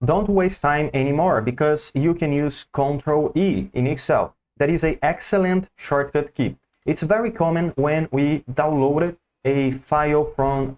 Don't waste time anymore because you can use Ctrl E in Excel. That is an excellent shortcut key. It's very common when we downloaded a file from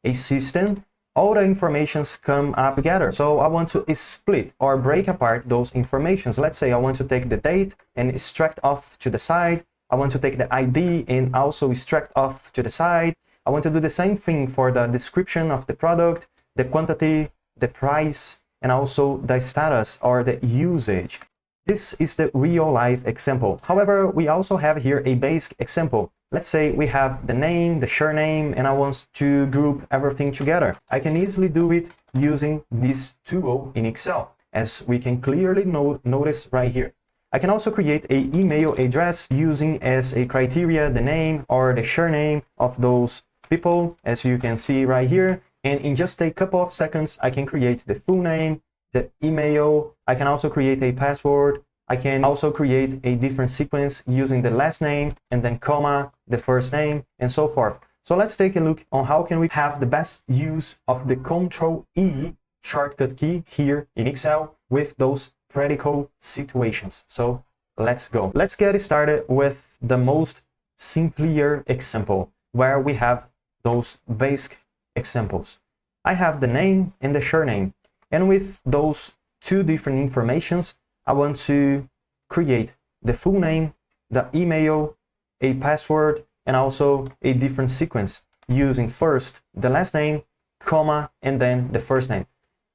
a system. All the informations come up together. So I want to split or break apart those informations. Let's say I want to take the date and extract off to the side. I want to take the ID and also extract off to the side. I want to do the same thing for the description of the product, the quantity, the price, and also the status or the usage. This is the real life example. However, we also have here a basic example. Let's say we have the name, the surname, and I want to group everything together. I can easily do it using this tool in Excel, as we can clearly notice right here. I can also create an email address using as a criteria the name or the surname of those people, as you can see right here. And in just a couple of seconds, I can create the full name, the email. I can also create a password. I can also create a different sequence using the last name and then comma, the first name, and so forth. So let's take a look on how can we have the best use of the Ctrl E shortcut key here in Excel with those critical situations. So let's go. Let's get started with the most simpler example where we have those basic examples. I have the name and the surname, and with those two different informations, I want to create the full name, the email, a password, and also a different sequence using first the last name, comma, and then the first name.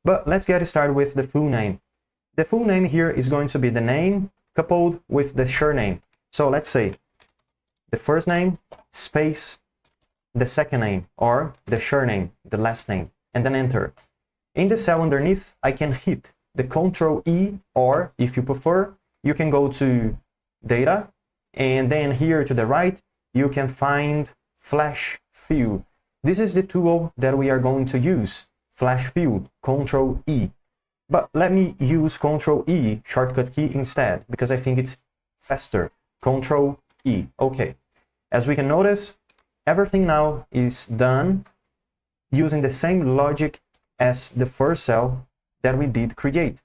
But let's get started with the full name. The full name here is going to be the name coupled with the surname. So let's say the first name space the second name or the surname, the last name, and then enter. In the cell underneath, I can hit the Ctrl E, or if you prefer, you can go to data, and then here to the right, you can find flash fill. This is the tool that we are going to use, flash fill, Ctrl E. But let me use Ctrl E shortcut key instead, because I think it's faster. Ctrl E, okay. As we can notice, everything now is done using the same logic as the first cell that we did create.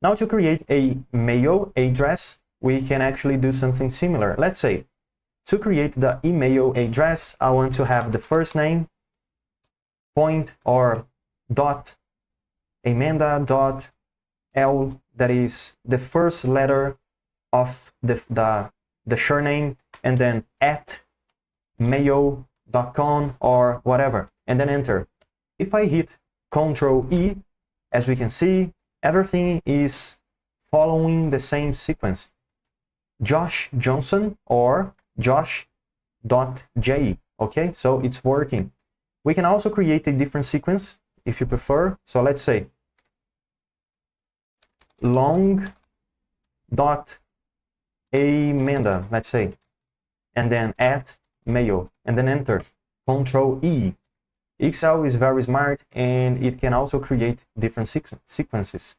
Now to create a mail address, we can actually do something similar. Let's say, to create the email address, I want to have the first name, point or dot, Amanda dot L, that is the first letter of the surname, and then at mail.com or whatever, and then enter. If I hit Ctrl E, as we can see, everything is following the same sequence. Josh Johnson or Josh.J. Okay, so it's working. We can also create a different sequence if you prefer. So let's say long dot Amanda, let's say, and then at mail, and then enter. Ctrl E. Excel is very smart and it can also create different sequences.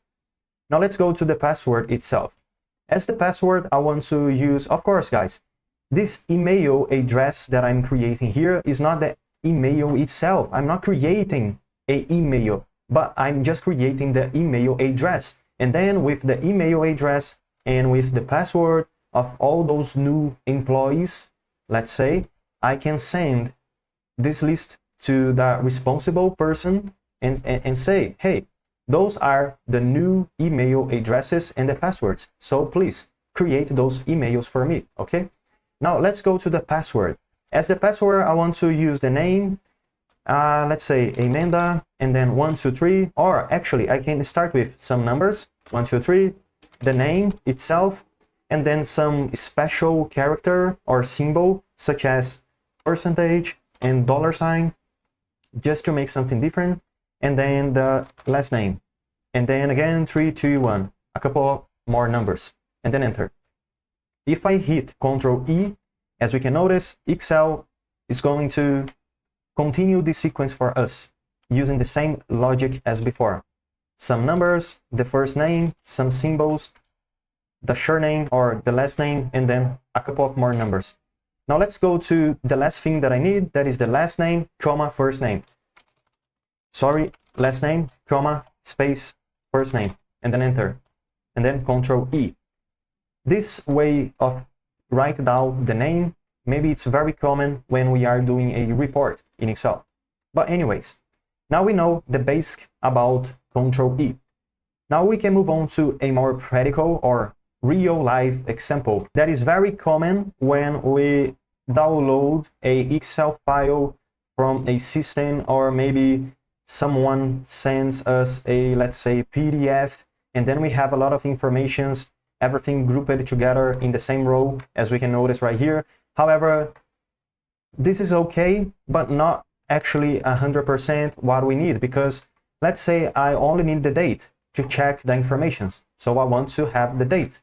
Now let's go to the password itself. As the password, I want to use, of course guys, this email address that I'm creating here is not the email itself. I'm not creating an email, but I'm just creating the email address. And then with the email address and with the password of all those new employees, let's say, I can send this list to the responsible person and say, hey, those are the new email addresses and the passwords. So please create those emails for me, okay? Now let's go to the password. As the password, I want to use the name, let's say Amanda, and then 1, 2, 3, or actually I can start with some numbers, 1, 2, 3, the name itself, and then some special character or symbol such as percentage and $sign, just to make something different, and then the last name, and then again 3, 2, 1, a couple more numbers, and then enter. If I hit Ctrl E, as we can notice, Excel is going to continue this sequence for us using the same logic as before. Some numbers, the first name, some symbols, the surname or the last name, and then a couple of more numbers. Now let's go to the last thing that I need, that is the last name, comma, first name. Sorry, last name, comma, space first name, and then enter, and then Ctrl E. This way of write down the name, maybe it's very common when we are doing a report in Excel. But anyways, now we know the basic about Ctrl E. Now we can move on to a more practical or real life example that is very common when we download a Excel file from a system, or maybe someone sends us a, let's say, PDF, and then we have a lot of informations, everything grouped together in the same row, as we can notice right here. However, this is okay, but not actually 100% what we need, because let's say I only need the date to check the informations. So I want to have the date.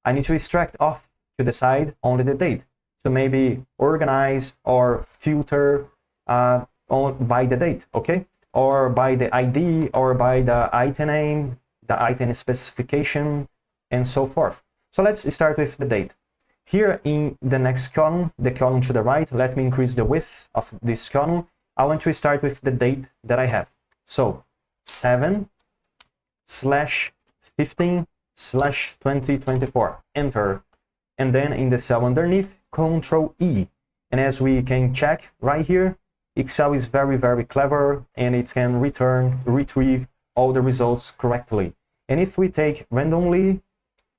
I need to extract off to the side only the date, to maybe organize or filter by the date, okay? Or by the ID, or by the item name, the item specification, and so forth. So let's start with the date. Here in the next column, the column to the right, let me increase the width of this column. I want to start with the date that I have. So 7/15/2024, enter. And then in the cell underneath, Ctrl E. And as we can check right here, Excel is very, very clever, and it can retrieve all the results correctly. And if we take randomly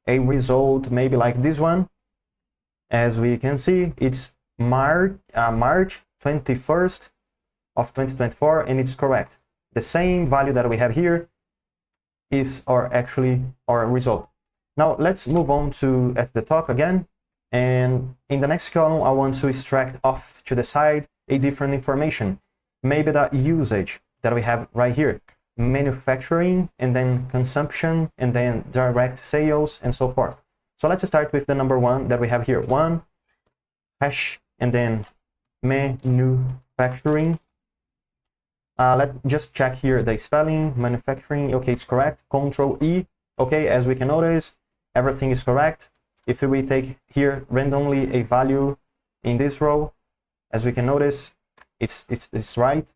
a result, maybe like this one, as we can see, it's March 21st of 2024, and it's correct. The same value that we have here is actually our result. Now let's move on to at the top again, and in the next column I want to extract off to the side a different information, maybe the usage that we have right here, manufacturing, and then consumption, and then direct sales, and so forth. So let's start with the number one that we have here, 1 hash, and then manufacturing. Let's just check here the spelling, manufacturing, okay, it's correct. Ctrl E, okay, as we can notice, everything is correct. If we take here randomly a value in this row, as we can notice, it's right.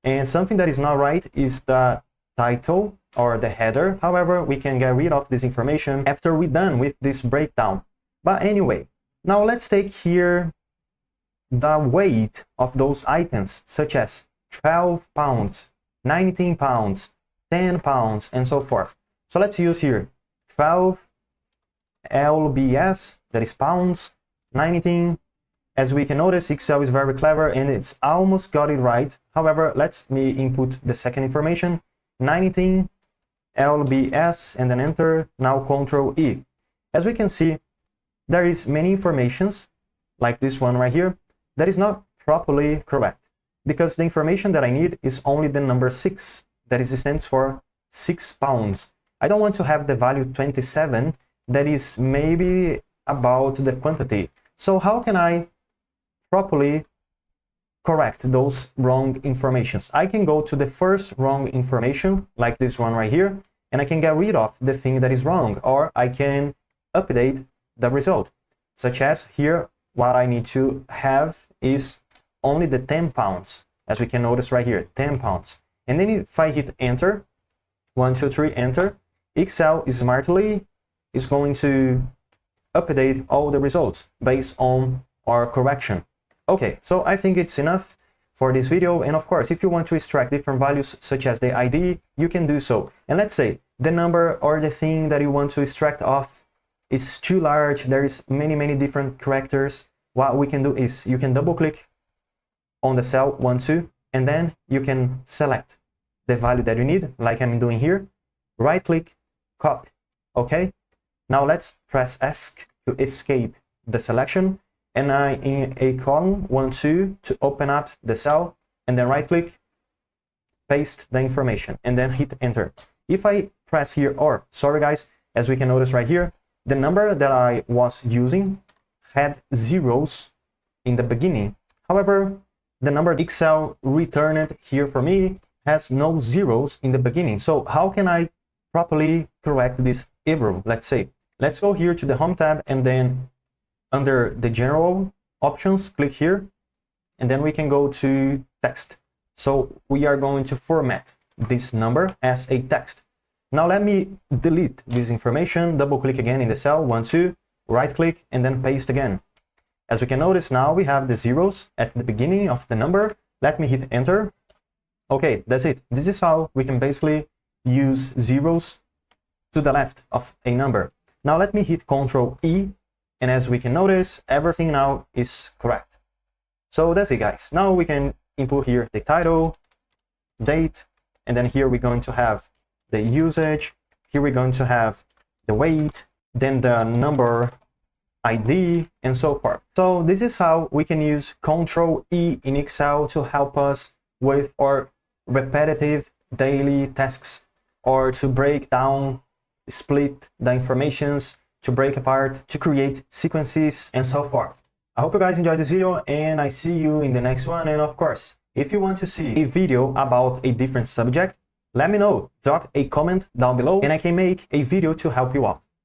And something that is not right is the title or the header. However, we can get rid of this information after we're done with this breakdown. But anyway, now let's take here the weight of those items, such as 12 pounds, 19 pounds, 10 pounds, and so forth. So let's use here 12 lbs, that is pounds, 19. As we can notice, Excel is very clever and it's almost got it right. However, let me input the second information, 19 lbs, and then enter. Now Ctrl E. As we can see, there is many informations like this one right here that is not properly correct, because the information that I need is only the number 6, that is stands for 6 pounds. I don't want to have the value 27, that is maybe about the quantity. So how can I properly correct those wrong informations? I can go to the first wrong information, like this one right here, and I can get rid of the thing that is wrong, or I can update the result, such as here, what I need to have is only the 10 pounds, as we can notice right here, 10 pounds. And then if I hit enter, 1, 2, 3, enter, Excel smartly is going to update all the results based on our correction. Okay, so I think it's enough for this video. And of course, if you want to extract different values such as the ID, you can do so. And let's say the number or the thing that you want to extract off is too large, there is many different characters. What we can do is you can double click on the cell 1, 2, and then you can select the value that you need, like I'm doing here, right click, copy. Okay, now let's press ESC to escape the selection, and in a column 1, 2 to open up the cell, and then right click, paste the information, and then hit enter. If I press here, or sorry guys, as we can notice right here, the number that I was using had zeros in the beginning. However, the number Excel returned here for me has no zeros in the beginning. So how can I properly correct this error? Let's say, let's go here to the Home tab, and then under the General options, click here, and then we can go to text. So we are going to format. this number as a text. Now let me delete this information, double click again in the cell, 1, 2, right click, and then paste again. As we can notice now, we have the zeros at the beginning of the number. Let me hit enter. Okay, that's it. This is how we can basically use zeros to the left of a number. Now let me hit Ctrl E, and as we can notice, everything now is correct. So that's it, guys. Now we can input here the title, date, and then here we're going to have the usage. Here we're going to have the weight, then the number, ID, and so forth. So this is how we can use Ctrl E in Excel to help us with our repetitive daily tasks, or to break down, split the informations, to break apart, to create sequences, and so forth. I hope you guys enjoyed this video, and I see you in the next one. And of course, if you want to see a video about a different subject, let me know. Drop a comment down below and I can make a video to help you out.